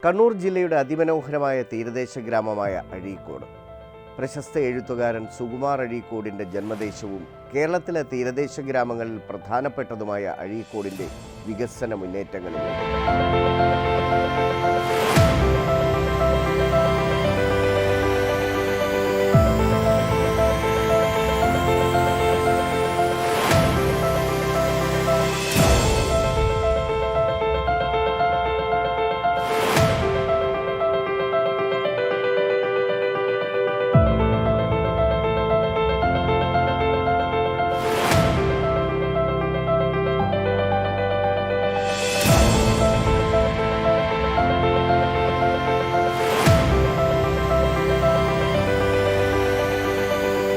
കണ്ണൂർ ജില്ലയുടെ അതിമനോഹരമായ തീരദേശ ഗ്രാമമായ അഴീക്കോട്. പ്രശസ്ത എഴുത്തുകാരൻ സുകുമാർ അഴീക്കോടിൻ്റെ ജന്മദേശവും കേരളത്തിലെ തീരദേശ ഗ്രാമങ്ങളിൽ പ്രധാനപ്പെട്ടതുമായ അഴീക്കോടിൻ്റെ വികസന മുന്നേറ്റങ്ങളിലൂടെ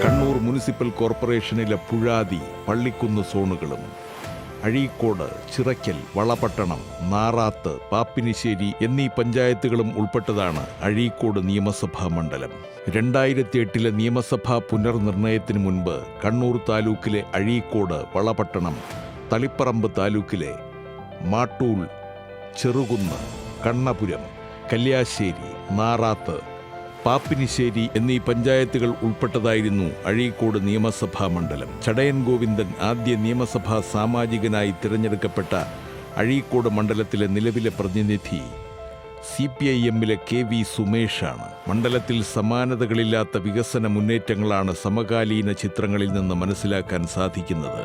കണ്ണൂർ മുനിസിപ്പൽ കോർപ്പറേഷനിലെ പുഴാതി, പള്ളിക്കുന്ന് സോണുകളും അഴീക്കോട്, ചിറയ്ക്കൽ, വളപട്ടണം, നാറാത്ത്, പാപ്പിനിശ്ശേരി എന്നീ പഞ്ചായത്തുകളും ഉൾപ്പെട്ടതാണ് അഴീക്കോട് നിയമസഭാ മണ്ഡലം. 2008 നിയമസഭാ പുനർനിർണയത്തിനു മുൻപ് കണ്ണൂർ താലൂക്കിലെ അഴീക്കോട്, വളപട്ടണം, തളിപ്പറമ്പ് താലൂക്കിലെ മാട്ടൂൽ, ചെറുകുന്ന്, കണ്ണപുരം, കല്യാശ്ശേരി, നാറാത്ത്, പാപ്പിനിശ്ശേരി എന്നീ പഞ്ചായത്തുകൾ ഉൾപ്പെട്ടതായിരുന്നു അഴീക്കോട് നിയമസഭാ മണ്ഡലം. ചടയൻ ഗോവിന്ദൻ ആദ്യ നിയമസഭാ സാമാജികനായി തിരഞ്ഞെടുക്കപ്പെട്ട അഴീക്കോട് മണ്ഡലത്തിലെ നിലവിലെ പ്രതിനിധി CPIM-ലെ KV സുമേഷാണ്. മണ്ഡലത്തിൽ സമാനതകളില്ലാത്ത വികസന മുന്നേറ്റങ്ങളാണ് സമകാലീന ചിത്രങ്ങളിൽ നിന്ന് മനസ്സിലാക്കാൻ സാധിക്കുന്നത്.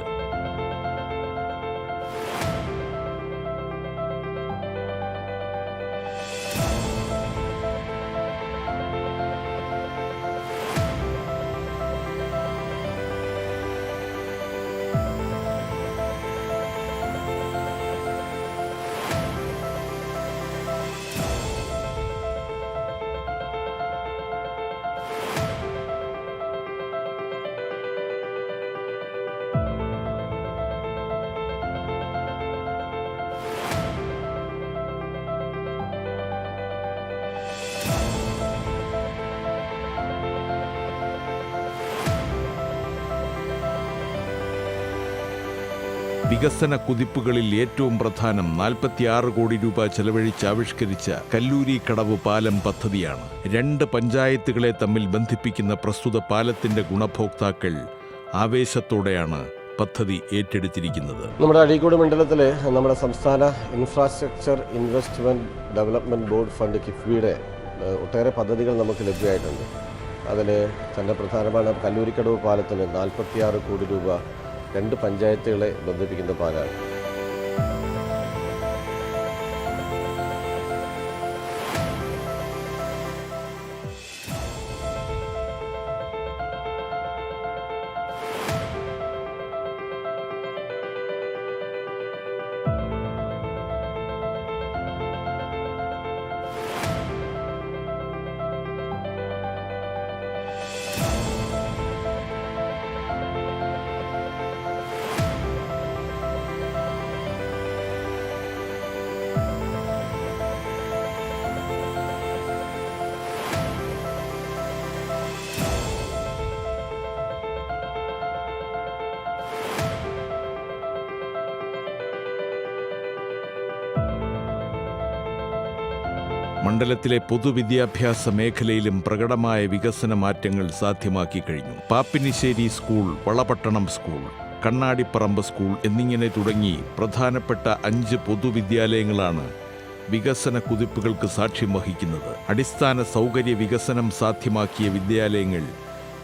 വികസന കുതിപ്പുകളിൽ ഏറ്റവും പ്രധാനം 46 കോടി രൂപ ചെലവഴിച്ച് ആവിഷ്കരിച്ച കല്ലൂരി കടവ് പാലം പദ്ധതിയാണ്. 2 പഞ്ചായത്തുകളെ തമ്മിൽ ബന്ധിപ്പിക്കുന്ന പ്രസ്തുത പാലത്തിന്റെ ഗുണഭോക്താക്കൾ ആവേശത്തോടെയാണ് പദ്ധതി ഏറ്റെടുത്തിരിക്കുന്നത്. നമ്മുടെ അഴീക്കോട് മണ്ഡലത്തിലെ നമ്മുടെ സംസ്ഥാന infrastructure investment development board fund കിഫ്ബിയുടെ ഒട്ടേറെ പദ്ധതികൾ നമുക്ക് ലഭ്യമായിട്ടുണ്ട്. അതിൽ തന്നെ പ്രധാനമാണ് കല്ലൂരിക്കടവ് പാലത്തിന് 46 കോടി രൂപ 2 പഞ്ചായത്തുകളെ ബന്ധിപ്പിക്കുന്ന പാലാണ്. മണ്ഡലത്തിലെ പൊതുവിദ്യാഭ്യാസ മേഖലയിലും പ്രകടമായ വികസന മാറ്റങ്ങൾ സാധ്യമാക്കി കഴിഞ്ഞു. Pappinisseri school, Valapattanam school, Kannadiparamba school എന്നിങ്ങനെ തുടങ്ങി പ്രധാനപ്പെട്ട 5 പൊതുവിദ്യാലയങ്ങളാണ് വികസന കുതിപ്പുകൾക്ക് സാക്ഷ്യം വഹിക്കുന്നത്. അടിസ്ഥാന സൗകര്യ വികസനം സാധ്യമാക്കിയ വിദ്യാലയങ്ങൾ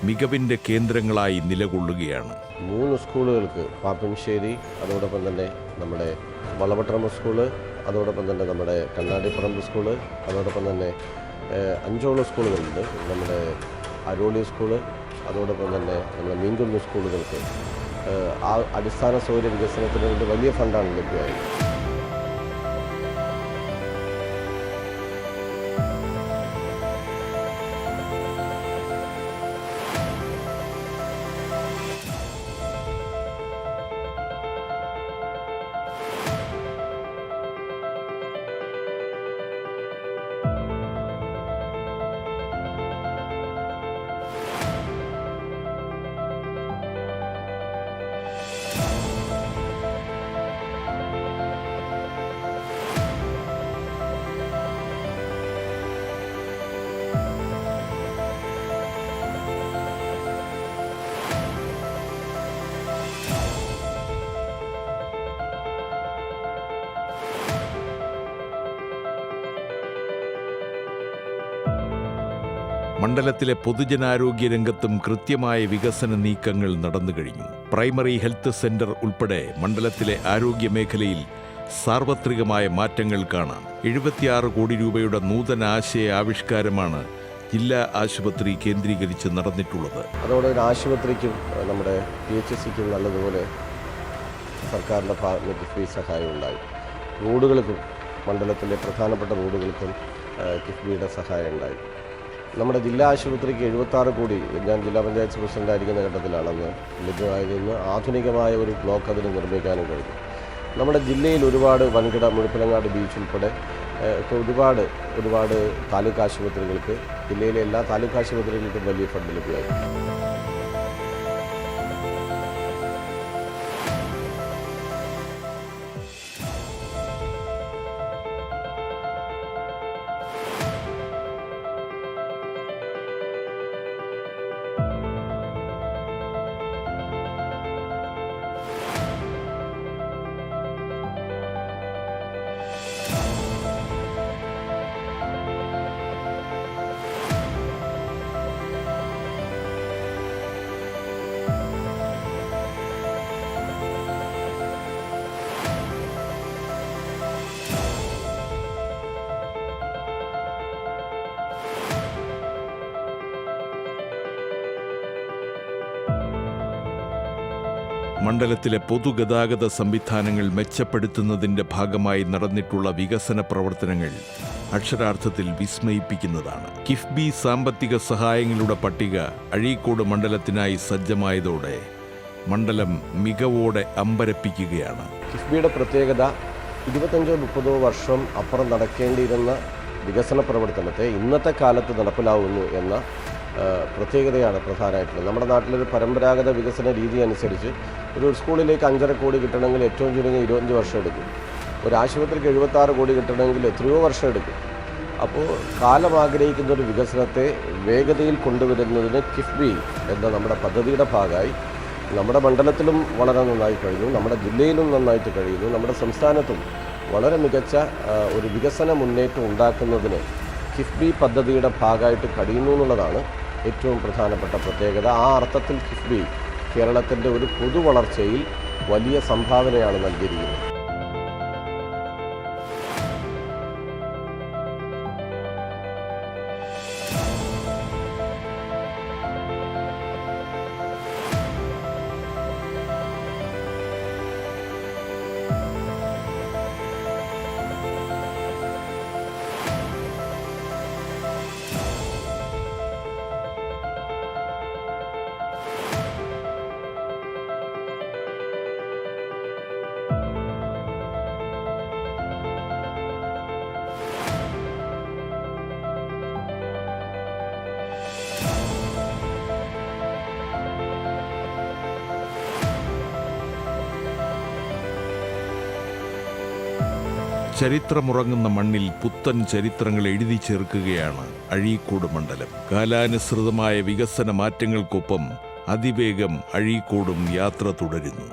മികവിൻ്റെ കേന്ദ്രങ്ങളായി നിലകൊള്ളുകയാണ്. 3 സ്കൂളുകൾക്ക് പാപ്പിനിശ്ശേരി, അതോടൊപ്പം തന്നെ നമ്മുടെ വളപട്ടണം സ്കൂള്, അതോടൊപ്പം തന്നെ നമ്മുടെ കണ്ണാടിപ്പറമ്പ് സ്കൂള്, അതോടൊപ്പം തന്നെ 5 സ്കൂളുകളുണ്ട്. നമ്മുടെ അരോളി സ്കൂള്, അതോടൊപ്പം തന്നെ നമ്മുടെ മീൻകുന്ന് സ്കൂളുകൾക്ക് ആ അടിസ്ഥാന സൗകര്യ വികസനത്തിന് വേണ്ടി വലിയ ഫണ്ടാണ് ലഭ്യമായത്. മണ്ഡലത്തിലെ പൊതുജനാരോഗ്യ രംഗത്തും കൃത്യമായ വികസന നീക്കങ്ങൾ നടന്നു കഴിഞ്ഞു. പ്രൈമറി ഹെൽത്ത് സെന്റർ ഉൾപ്പെടെ മണ്ഡലത്തിലെ ആരോഗ്യ മേഖലയിൽ സാർവത്രികമായ മാറ്റങ്ങൾ കാണാം. 76 കോടി രൂപയുടെ നൂതന ആശയ ആവിഷ്കാരമാണ് ജില്ലാ ആശുപത്രി കേന്ദ്രീകരിച്ച് നടന്നിട്ടുള്ളത്. അതോടെ ഒരു ആശുപത്രിക്കും നമ്മുടെ PHCക്കും നല്ലതുപോലെ സർക്കാരിൻ്റെ ഭാഗത്ത് കിഫ്ബി സഹായം ഉണ്ടായി. റോഡുകൾക്കും മണ്ഡലത്തിലെ പ്രധാനപ്പെട്ട റോഡുകൾക്കും കിഫ്ബിയുടെ സഹായം ഉണ്ടായി. നമ്മുടെ ജില്ലാ ആശുപത്രിക്ക് 76 കോടി, ഞാൻ ജില്ലാ പഞ്ചായത്ത് പ്രസിഡൻ്റായിരിക്കുന്ന ഘട്ടത്തിലാണെന്ന് ലഭ്യമായതിൽ ആധുനികമായ ഒരു ബ്ലോക്ക് അതിന് നിർമ്മിക്കാനും കഴിഞ്ഞു. നമ്മുടെ ജില്ലയിൽ ഒരുപാട് വൻകിട മുഴപ്പിലങ്ങാട് ബീച്ച് ഉൾപ്പെടെ ഒരുപാട് താലൂക്ക് ആശുപത്രികൾക്ക്, ജില്ലയിലെ എല്ലാ താലൂക്ക് ആശുപത്രികൾക്കും വലിയ ഫണ്ട് ലഭ്യമായി. മണ്ഡലത്തിലെ പൊതുഗതാഗത സംവിധാനങ്ങൾ മെച്ചപ്പെടുത്തുന്നതിൻ്റെ ഭാഗമായി നടന്നിട്ടുള്ള വികസന പ്രവർത്തനങ്ങൾ അക്ഷരാർത്ഥത്തിൽ വിസ്മയിപ്പിക്കുന്നതാണ്. കിഫ്ബി സാമ്പത്തിക സഹായങ്ങളുടെ പട്ടിക അഴീക്കോട് മണ്ഡലത്തിനായി സജ്ജമായതോടെ മണ്ഡലം മികവോടെ അമ്പരപ്പിക്കുകയാണ്. കിഫ്ബിയുടെ പ്രത്യേകത 25-30 വർഷം അപ്പുറം നടക്കേണ്ടിയിരുന്ന വികസന പ്രവർത്തനത്തെ ഇന്നത്തെ കാലത്ത് നടപ്പിലാവുന്നു എന്ന പ്രത്യേകതയാണ് പ്രധാനമായിട്ടുള്ളത്. നമ്മുടെ നാട്ടിലൊരു പരമ്പരാഗത വികസന രീതി അനുസരിച്ച് ഒരു സ്കൂളിലേക്ക് 5.5 കോടി കിട്ടണമെങ്കിൽ ഏറ്റവും ചുരുങ്ങിയ 25 വർഷം എടുക്കും. ഒരു ആശുപത്രിക്ക് 76 കോടി കിട്ടണമെങ്കിൽ എത്രയോ വർഷം എടുക്കും. അപ്പോൾ കാലം ആഗ്രഹിക്കുന്ന ഒരു വികസനത്തെ വേഗതയിൽ കൊണ്ടുവരുന്നതിന് കിഫ്ബി എന്ന നമ്മുടെ പദ്ധതിയുടെ ഭാഗമായി നമ്മുടെ മണ്ഡലത്തിലും വളരെ നന്നായി കഴിഞ്ഞു, നമ്മുടെ ജില്ലയിലും നന്നായിട്ട് കഴിയുന്നു, നമ്മുടെ സംസ്ഥാനത്തും വളരെ മികച്ച ഒരു വികസന മുന്നേറ്റം ഉണ്ടാക്കുന്നതിന് കിഫ്ബി പദ്ധതിയുടെ ഭാഗമായിട്ട് കഴിയുന്നു എന്നുള്ളതാണ് ഏറ്റവും പ്രധാനപ്പെട്ട പ്രത്യേകത. ആ അർത്ഥത്തിൽ കിഫ്ബി കേരളത്തിൻ്റെ ഒരു പൊതു വളർച്ചയിൽ വലിയ സംഭാവനയാണ് നൽകിയിരിക്കുന്നത്. ചരിത്രമുറങ്ങുന്ന മണ്ണിൽ പുത്തൻ ചരിത്രങ്ങൾ എഴുതി ചേർക്കുകയാണ് അഴീക്കോട് മണ്ഡലം. കാലാനുസൃതമായ വികസന മാറ്റങ്ങൾക്കൊപ്പം അതിവേഗം അഴീക്കോടും യാത്ര തുടരുന്നു.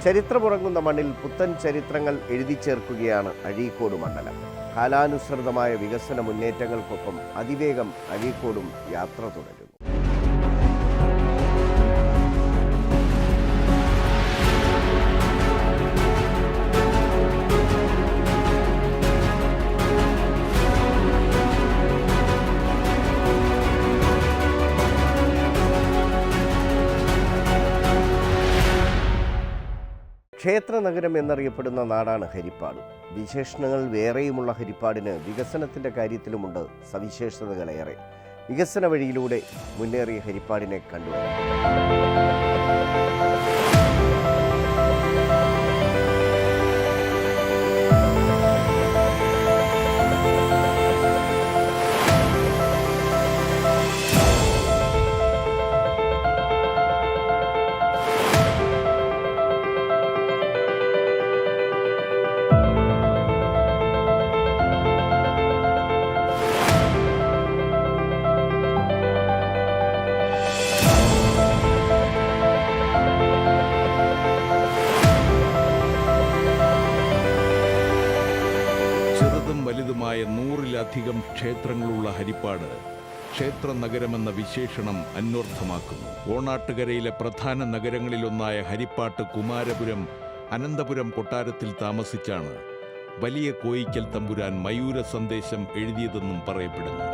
ചരിത്രമുറങ്ങുന്ന മണ്ണിൽ പുത്തൻ ചരിത്രങ്ങൾ എഴുതി ചേർക്കുകയാണ് അഴീക്കോട് മണ്ഡലം. കാലാനുസൃതമായ വികസന മുന്നേറ്റങ്ങൾക്കൊപ്പം അതിവേഗം അഴീക്കോടും യാത്ര തുടരുന്നു. ക്ഷേത്രനഗരം എന്നറിയപ്പെടുന്ന നാടാണ് ഹരിപ്പാട്. വിശേഷണങ്ങൾ വേറെയുമുള്ള ഹരിപ്പാടിന് വികസനത്തിൻ്റെ കാര്യത്തിലുമുണ്ട് സവിശേഷതകളേറെ. വികസന വഴിയിലൂടെ മുന്നേറിയ ഹരിപ്പാടിനെ കണ്ടുവരാം. പ്രസിദ്ധമായ 100-ലധികം ക്ഷേത്രങ്ങളുള്ള ഹരിപ്പാട് ക്ഷേത്ര നഗരമെന്ന വിശേഷണം അന്വർത്ഥമാക്കുന്നു. ഓണാട്ടുകരയിലെ പ്രധാന നഗരങ്ങളിലൊന്നായ ഹരിപ്പാട്ട് കുമാരപുരം അനന്തപുരം കൊട്ടാരത്തിൽ താമസിച്ചാണ് വലിയ കോയിക്കൽ തമ്പുരാൻ മയൂര സന്ദേശം എഴുതിയതെന്നും പറയപ്പെടുന്നു.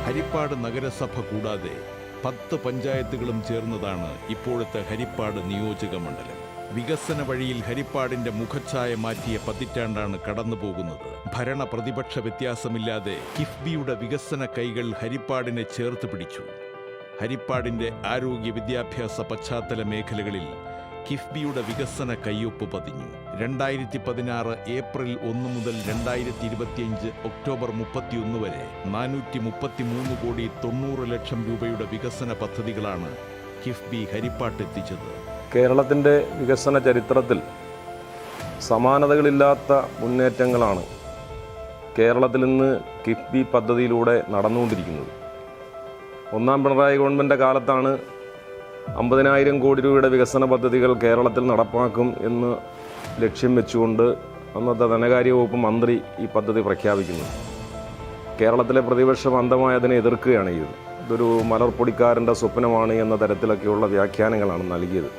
ഹരിപ്പാട് നഗരസഭ കൂടാതെ 10 പഞ്ചായത്തുകളും ചേർന്നതാണ് ഇപ്പോഴത്തെ ഹരിപ്പാട് നിയോജക മണ്ഡലം. വികസന വഴിയിൽ ഹരിപ്പാടിന്റെ മുഖച്ഛായ മാറ്റിയ പതിറ്റാണ്ടാണ് കടന്നുപോകുന്നത്. ഭരണ പ്രതിപക്ഷ വ്യത്യാസമില്ലാതെ കിഫ്ബിയുടെ വികസന കൈകൾ ഹരിപ്പാടിനെ ചേർത്ത് പിടിച്ചു. ഹരിപ്പാടിന്റെ ആരോഗ്യ വിദ്യാഭ്യാസ പശ്ചാത്തല മേഖലകളിൽ കിഫ്ബിയുടെ വികസന കയ്യൊപ്പ് പതിഞ്ഞു. 2016 ഏപ്രിൽ 1 മുതൽ 2025 ഒക്ടോബർ 31 വരെ 433 കോടി 90 ലക്ഷം രൂപയുടെ വികസന പദ്ധതികളാണ് കിഫ്ബി ഹരിപ്പാട്ടെത്തിച്ചത്. കേരളത്തിൻ്റെ വികസന ചരിത്രത്തിൽ സമാനതകളില്ലാത്ത മുന്നേറ്റങ്ങളാണ് കേരളത്തിൽ നിന്ന് കിഫ്ബി പദ്ധതിയിലൂടെ നടന്നുകൊണ്ടിരിക്കുന്നത്. ഒന്നാം പിണറായി ഗവൺമെൻറ് കാലത്താണ് 50,000 കോടി രൂപയുടെ വികസന പദ്ധതികൾ കേരളത്തിൽ നടപ്പാക്കും എന്ന് ലക്ഷ്യം വെച്ചുകൊണ്ട് അന്നത്തെ ധനകാര്യ വകുപ്പ് മന്ത്രി ഈ പദ്ധതി പ്രഖ്യാപിക്കുന്നു. കേരളത്തിലെ പ്രതിപക്ഷം അന്ധമായി അതിനെ എതിർക്കുകയാണ് ചെയ്തത്. ഇതൊരു മലർപ്പൊടിക്കാരൻ്റെ സ്വപ്നമാണ് എന്ന തരത്തിലൊക്കെയുള്ള വ്യാഖ്യാനങ്ങളാണ് നൽകിയത്.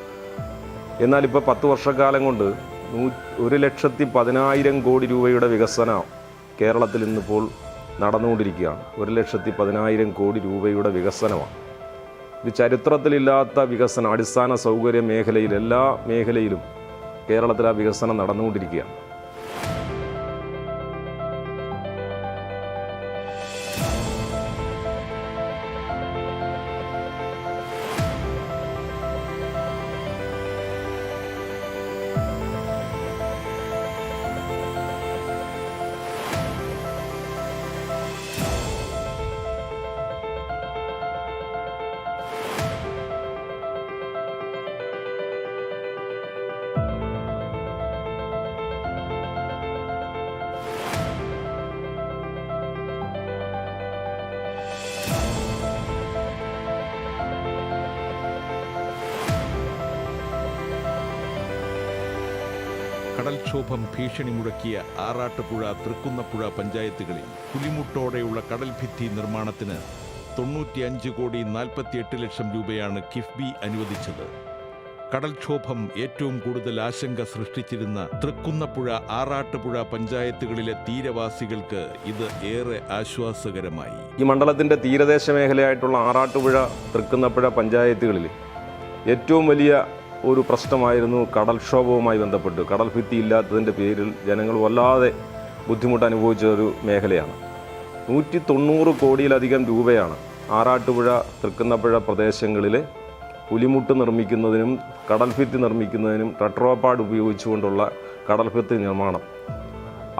എന്നാൽ ഇപ്പോൾ 10 വർഷക്കാലം കൊണ്ട് 1,10,000 കോടി രൂപയുടെ വികസനം കേരളത്തിൽ ഇന്നിപ്പോൾ നടന്നുകൊണ്ടിരിക്കുകയാണ്. 1,10,000 കോടി രൂപയുടെ വികസനമാണ്. ഇത് ചരിത്രത്തിലില്ലാത്ത വികസനം. അടിസ്ഥാന സൗകര്യ മേഖലയിൽ എല്ലാ മേഖലയിലും കേരളത്തിൽ ആ വികസനം നടന്നുകൊണ്ടിരിക്കുകയാണ്. കടൽക്ഷോഭം ഭീഷണി മുഴക്കിയ ആറാട്ടുപുഴ, തൃക്കുന്നപ്പുഴ പഞ്ചായത്തുകളിൽ പുലിമുട്ടോടെയുള്ള കടൽഭിത്തി നിർമ്മാണത്തിന് 95 കോടി 48 ലക്ഷം രൂപയാണ് കിഫ്ബി അനുവദിച്ചത്. കടൽക്ഷോഭം ഏറ്റവും കൂടുതൽ ആശങ്ക സൃഷ്ടിച്ചിരുന്ന തൃക്കുന്നപ്പുഴ, ആറാട്ടുപുഴ പഞ്ചായത്തുകളിലെ തീരവാസികൾക്ക് ഇത് ഏറെ ആശ്വാസകരമായി. ഈ മണ്ഡലത്തിൻ്റെ തീരദേശ മേഖലയായിട്ടുള്ള ആറാട്ടുപുഴ, തൃക്കുന്നപ്പുഴ പഞ്ചായത്തുകളിൽ ഏറ്റവും വലിയ ഒരു പ്രശ്നമായിരുന്നു കടൽക്ഷോഭവുമായി ബന്ധപ്പെട്ട്. കടൽഭിത്തി ഇല്ലാത്തതിൻ്റെ പേരിൽ ജനങ്ങൾ വല്ലാതെ ബുദ്ധിമുട്ട് അനുഭവിച്ച ഒരു മേഖലയാണ്. 190 കോടിയിലധികം രൂപയാണ് ആറാട്ടുപുഴ, തൃക്കുന്നപ്പുഴ പ്രദേശങ്ങളിൽ പുലിമുട്ട് നിർമ്മിക്കുന്നതിനും കടൽഭിത്തി നിർമ്മിക്കുന്നതിനും ടെട്രോപാഡ് ഉപയോഗിച്ചുകൊണ്ടുള്ള കടൽഭിത്തി നിർമ്മാണം.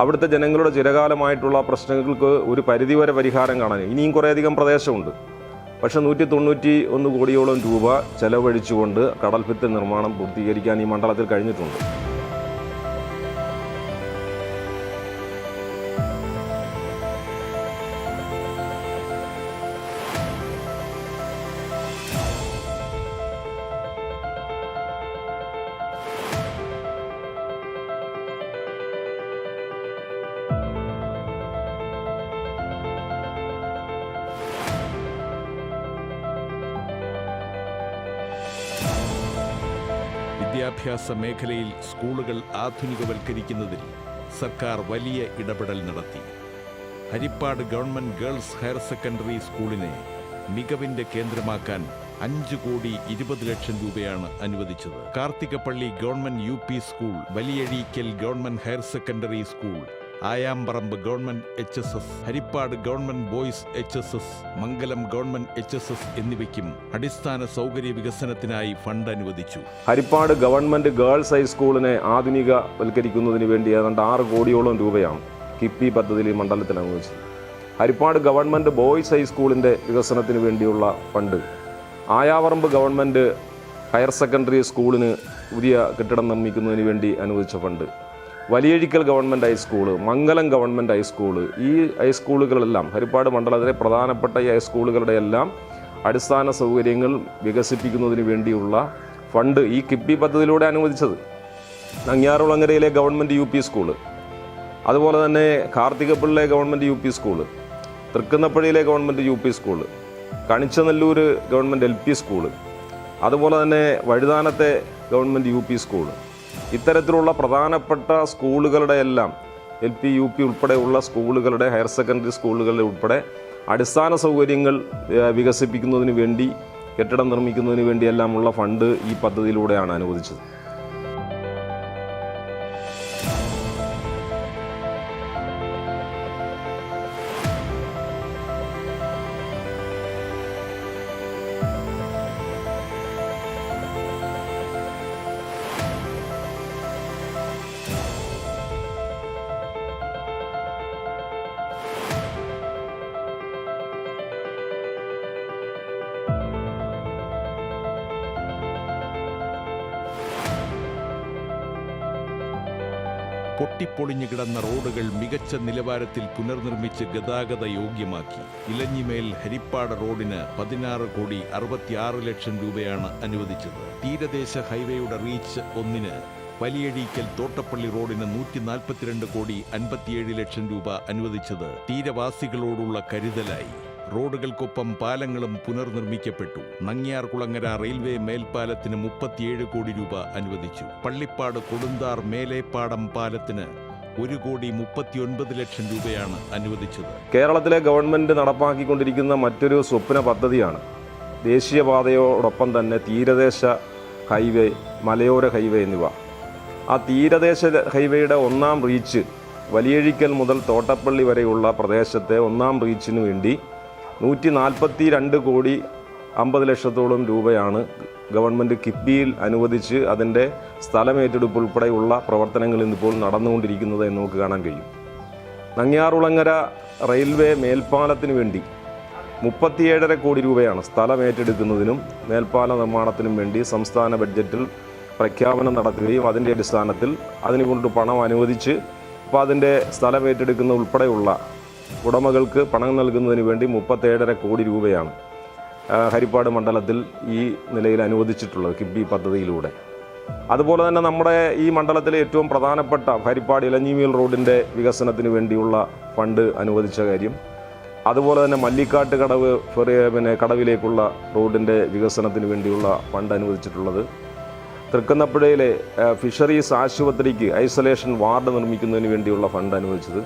അവിടുത്തെ ജനങ്ങളുടെ ചിരകാലമായിട്ടുള്ള പ്രശ്നങ്ങൾക്ക് ഒരു പരിധിവരെ പരിഹാരം കാണാൻ ഇനിയും കുറേയധികം പ്രദേശമുണ്ട്. പക്ഷേ 191 കോടിയോളം രൂപ ചെലവഴിച്ചുകൊണ്ട് കടൽഭിത്തി നിർമ്മാണം പൂർത്തീകരിക്കാൻ ഈ മണ്ഡലത്തിൽ കഴിഞ്ഞിട്ടുണ്ട്. വിദ്യാഭ്യാസ മേഖലയിൽ സ്കൂളുകൾ ആധുനികവൽക്കരിക്കുന്നതിൽ സർക്കാർ വലിയ ഇടപെടൽ നടത്തി. Haripad government girls higher secondary സ്കൂളിനെ മികവിന്റെ കേന്ദ്രമാക്കാൻ 5 കോടി 20 ലക്ഷം രൂപയാണ് അനുവദിച്ചത്. Karthikappally government UP school, Valiyazheekal government higher secondary school, Ayamparambu government HSS, Haripad government boys HSS, Mangalam government HSS എന്നിവയ്ക്കും അടിസ്ഥാന സൗകര്യ വികസനത്തിനായി ഫണ്ട് അനുവദിച്ചു. ഹരിപ്പാട് ഗവൺമെന്റ് ഗേൾസ് ഹൈസ്കൂളിനെ ആധുനികവൽക്കരിക്കുന്നതിന് വേണ്ടി ഏതാണ്ട് 6 കോടിയോളം രൂപയാണ് കിഫ്ബി പദ്ധതിയിൽ മണ്ഡലത്തിൽ അനുവദിച്ചത്. ഹരിപ്പാട് ഗവൺമെന്റ് ബോയ്സ് ഹൈസ്കൂളിൻ്റെ വികസനത്തിന് വേണ്ടിയുള്ള ഫണ്ട്, ആയാവറമ്പ് ഗവൺമെന്റ് ഹയർ സെക്കൻഡറി സ്കൂളിന് പുതിയ കെട്ടിടം നിർമ്മിക്കുന്നതിന് വേണ്ടി അനുവദിച്ച ഫണ്ട്, വലിയഴിക്കൽ ഗവൺമെൻറ് ഹൈസ്കൂള്, മംഗലം ഗവൺമെൻറ് ഹൈസ്കൂള്, ഈ ഹൈസ്കൂളുകളെല്ലാം ഹരിപ്പാട് മണ്ഡലത്തിലെ പ്രധാനപ്പെട്ട ഈ ഹൈസ്കൂളുകളുടെ എല്ലാം അടിസ്ഥാന സൗകര്യങ്ങൾ വികസിപ്പിക്കുന്നതിന് വേണ്ടിയുള്ള ഫണ്ട് ഈ കിഫ്ബി പദ്ധതിയിലൂടെ അനുവദിച്ചത്. നങ്ങ്യാറുളങ്ങരയിലെ ഗവൺമെൻറ് UP സ്കൂള്, അതുപോലെ തന്നെ കാർത്തികപ്പള്ളിയിലെ ഗവൺമെൻറ് UP സ്കൂള്, തൃക്കുന്നപ്പുഴയിലെ government UP school, Kanichanallur government LP school, അതുപോലെ തന്നെ വഴുതാനത്തെ ഗവൺമെൻറ് UP സ്കൂള്, ഇത്തരത്തിലുള്ള പ്രധാനപ്പെട്ട സ്കൂളുകളുടെ എല്ലാം LP UP ഉൾപ്പെടെയുള്ള സ്കൂളുകളുടെ ഹയർ സെക്കൻഡറി സ്കൂളുകളുടെ ഉൾപ്പെടെ അടിസ്ഥാന സൗകര്യങ്ങൾ വികസിപ്പിക്കുന്നതിന് വേണ്ടി, കെട്ടിടം നിർമ്മിക്കുന്നതിന് വേണ്ടിയെല്ലാമുള്ള ഫണ്ട് ഈ പദ്ധതിയിലൂടെയാണ് അനുവദിച്ചത്. പൊട്ടിപ്പൊളിഞ്ഞു കിടന്ന റോഡുകൾ മികച്ച നിലവാരത്തിൽ പുനർനിർമ്മിച്ച് ഗതാഗത യോഗ്യമാക്കി. ഇലഞ്ഞിമേൽ ഹരിപ്പാട് റോഡിന് 16,66,00,000 രൂപയാണ് അനുവദിച്ചത്. തീരദേശ ഹൈവേയുടെ റീച്ച് 1-ന് വലിയഴീക്കൽ തോട്ടപ്പള്ളി റോഡിന് 142,57,00,000 രൂപ അനുവദിച്ചത് തീരവാസികളോടുള്ള കരുതലായി. റോഡുകൾക്കൊപ്പം പാലങ്ങളും പുനർനിർമ്മിക്കപ്പെട്ടു. നങ്ങ്യാർകുളങ്ങര റെയിൽവേ മേൽപ്പാലത്തിന് 37 കോടി രൂപ അനുവദിച്ചു. പള്ളിപ്പാട് കൊടുന്താർ മേലേപ്പാടം പാലത്തിന് 1,39,00,000 രൂപയാണ് അനുവദിച്ചത്. കേരളത്തിലെ ഗവൺമെൻറ് നടപ്പാക്കിക്കൊണ്ടിരിക്കുന്ന മറ്റൊരു സ്വപ്ന പദ്ധതിയാണ് ദേശീയപാതയോടൊപ്പം തന്നെ തീരദേശ ഹൈവേ, മലയോര ഹൈവേ എന്നിവ. ആ തീരദേശ ഹൈവേയുടെ 1-ാം റീച്ച് വലിയഴിക്കൽ മുതൽ തോട്ടപ്പള്ളി വരെയുള്ള പ്രദേശത്തെ 1-ാം റീച്ചിന് വേണ്ടി 142,50,00,000 രൂപയാണ് ഗവൺമെൻറ് കിഫ്ബിയിൽ അനുവദിച്ച് അതിൻ്റെ സ്ഥലമേറ്റെടുപ്പ് ഉൾപ്പെടെയുള്ള പ്രവർത്തനങ്ങൾ ഇന്നിപ്പോൾ നടന്നുകൊണ്ടിരിക്കുന്നത് എന്ന് നമുക്ക് കാണാൻ കഴിയും. നങ്ങ്യാറുളങ്ങര റെയിൽവേ മേൽപ്പാലത്തിന് വേണ്ടി 37,5 കോടി രൂപയാണ് സ്ഥലമേറ്റെടുക്കുന്നതിനും മേൽപ്പാല നിർമ്മാണത്തിനും വേണ്ടി സംസ്ഥാന ബഡ്ജറ്റിൽ പ്രഖ്യാപനം നടത്തുകയും അതിൻ്റെ അടിസ്ഥാനത്തിൽ അതിനുകൊണ്ട് പണം അനുവദിച്ച് അപ്പോൾ അതിൻ്റെ സ്ഥലമേറ്റെടുക്കുന്ന ഉൾപ്പെടെയുള്ള ഉടമകൾക്ക് പണം നൽകുന്നതിന് വേണ്ടി 37,5 കോടി രൂപയാണ് ഹരിപ്പാട് മണ്ഡലത്തിൽ ഈ നിലയിൽ അനുവദിച്ചിട്ടുള്ളത് കിഫ്ബി പദ്ധതിയിലൂടെ. അതുപോലെ തന്നെ നമ്മുടെ ഈ മണ്ഡലത്തിലെ ഏറ്റവും പ്രധാനപ്പെട്ട ഹരിപ്പാട് ഇലഞ്ഞിമേൽ റോഡിൻ്റെ വികസനത്തിന് വേണ്ടിയുള്ള ഫണ്ട് അനുവദിച്ച കാര്യം, അതുപോലെ തന്നെ മല്ലിക്കാട്ട് കടവ് കടവിലേക്കുള്ള റോഡിൻ്റെ വികസനത്തിന് വേണ്ടിയുള്ള ഫണ്ട് അനുവദിച്ചിട്ടുള്ളത്, തൃക്കുന്നപ്പുഴയിലെ ഫിഷറീസ് ആശുപത്രിക്ക് ഐസൊലേഷൻ വാർഡ് നിർമ്മിക്കുന്നതിന് വേണ്ടിയുള്ള ഫണ്ട് അനുവദിച്ചത്,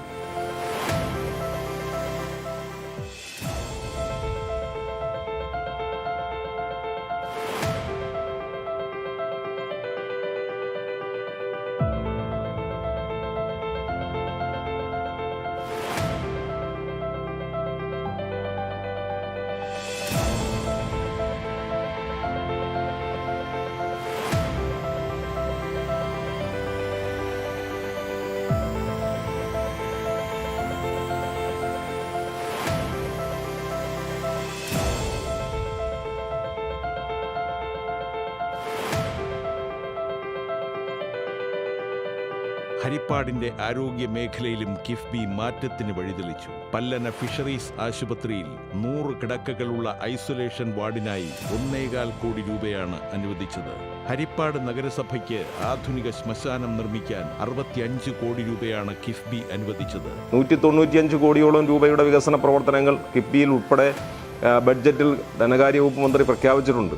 ഹരിപ്പാടിന്റെ ആരോഗ്യ മേഖലയിലും കിഫ്ബി മാറ്റത്തിന് വഴിതെളിച്ചു. പല്ലന ഫിഷറീസ് ആശുപത്രിയിൽ 100 കിടക്കകളുള്ള ഐസൊലേഷൻ വാർഡിനായി 1,4 കോടി രൂപയാണ് അനുവദിച്ചത്. ഹരിപ്പാട് നഗരസഭയ്ക്ക് ആധുനിക ശ്മശാനം നിർമ്മിക്കാൻ 65 കോടി രൂപയാണ് കിഫ്ബി അനുവദിച്ചത്. 195 കോടിയോളം രൂപയുടെ വികസന പ്രവർത്തനങ്ങൾ കിഫ്ബിയിൽ ഉൾപ്പെടെ ബഡ്ജറ്റിൽ ധനകാര്യ വകുപ്പ് മന്ത്രി പ്രഖ്യാപിച്ചിട്ടുണ്ട്.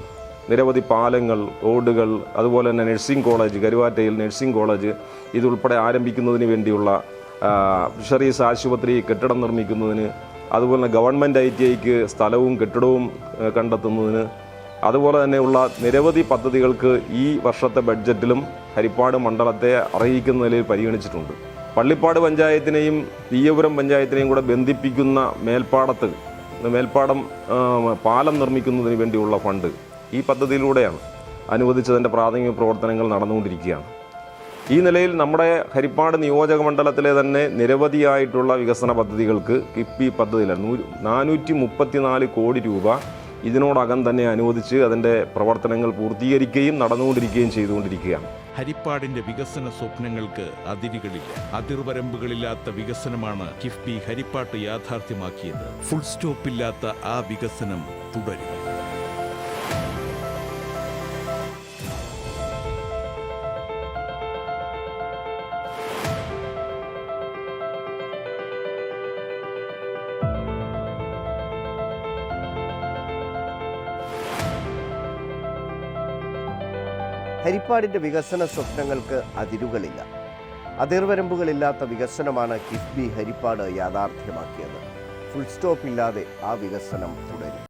നിരവധി പാലങ്ങൾ, റോഡുകൾ, അതുപോലെ തന്നെ നഴ്സിംഗ് കോളേജ്, കരുവാറ്റയിൽ നഴ്സിംഗ് കോളേജ് ഇതുൾപ്പെടെ ആരംഭിക്കുന്നതിന് വേണ്ടിയുള്ള ഫിഷറീസ് ആശുപത്രി കെട്ടിടം നിർമ്മിക്കുന്നതിന്, അതുപോലെ തന്നെ ഗവൺമെൻറ് ITIക്ക് സ്ഥലവും കെട്ടിടവും കണ്ടെത്തുന്നതിന്, അതുപോലെ തന്നെയുള്ള നിരവധി പദ്ധതികൾക്ക് ഈ വർഷത്തെ ബഡ്ജറ്റിലും ഹരിപ്പാട് മണ്ഡലത്തെ അറിയിക്കുന്ന നിലയിൽ പരിഗണിച്ചിട്ടുണ്ട്. പള്ളിപ്പാട് പഞ്ചായത്തിനെയും പീയപുരം പഞ്ചായത്തിനെയും കൂടെ ബന്ധിപ്പിക്കുന്ന മേൽപ്പാടം പാലം നിർമ്മിക്കുന്നതിന് വേണ്ടിയുള്ള ഫണ്ട് ഈ പദ്ധതിയിലൂടെയാണ് അനുവദിച്ചതിൻ്റെ പ്രാഥമിക പ്രവർത്തനങ്ങൾ നടന്നുകൊണ്ടിരിക്കുകയാണ്. ഈ നിലയിൽ നമ്മുടെ ഹരിപ്പാട് നിയോജക മണ്ഡലത്തിലെ തന്നെ നിരവധിയായിട്ടുള്ള വികസന പദ്ധതികൾക്ക് കിഫ്ബി പദ്ധതിയിലാണ് 434 കോടി രൂപ ഇതിനോടകം തന്നെ അനുവദിച്ച് അതിൻ്റെ പ്രവർത്തനങ്ങൾ പൂർത്തീകരിക്കുകയും നടന്നുകൊണ്ടിരിക്കുകയും ചെയ്തുകൊണ്ടിരിക്കുകയാണ്. ഹരിപ്പാടിന്റെ വികസന സ്വപ്നങ്ങൾക്ക് അതിരുകളില്ല. അതിർവരമ്പുകളില്ലാത്ത വികസനമാണ് കിഫ്ബി ഹരിപ്പാട്ട് യാഥാർത്ഥ്യമാക്കിയത്. ഫുൾ സ്റ്റോപ്പില്ലാത്ത ആ വികസനം തുടരും. ഹരിപ്പാടിൻ്റെ വികസന സ്വപ്നങ്ങൾക്ക് അതിരുകളില്ല. അതിർവരമ്പുകളില്ലാത്ത വികസനമാണ് കിഫ്ബി ഹരിപ്പാട് യാഥാർത്ഥ്യമാക്കിയത്. ഫുൾ സ്റ്റോപ്പ് ഇല്ലാതെ ആ വികസനം തുടരും.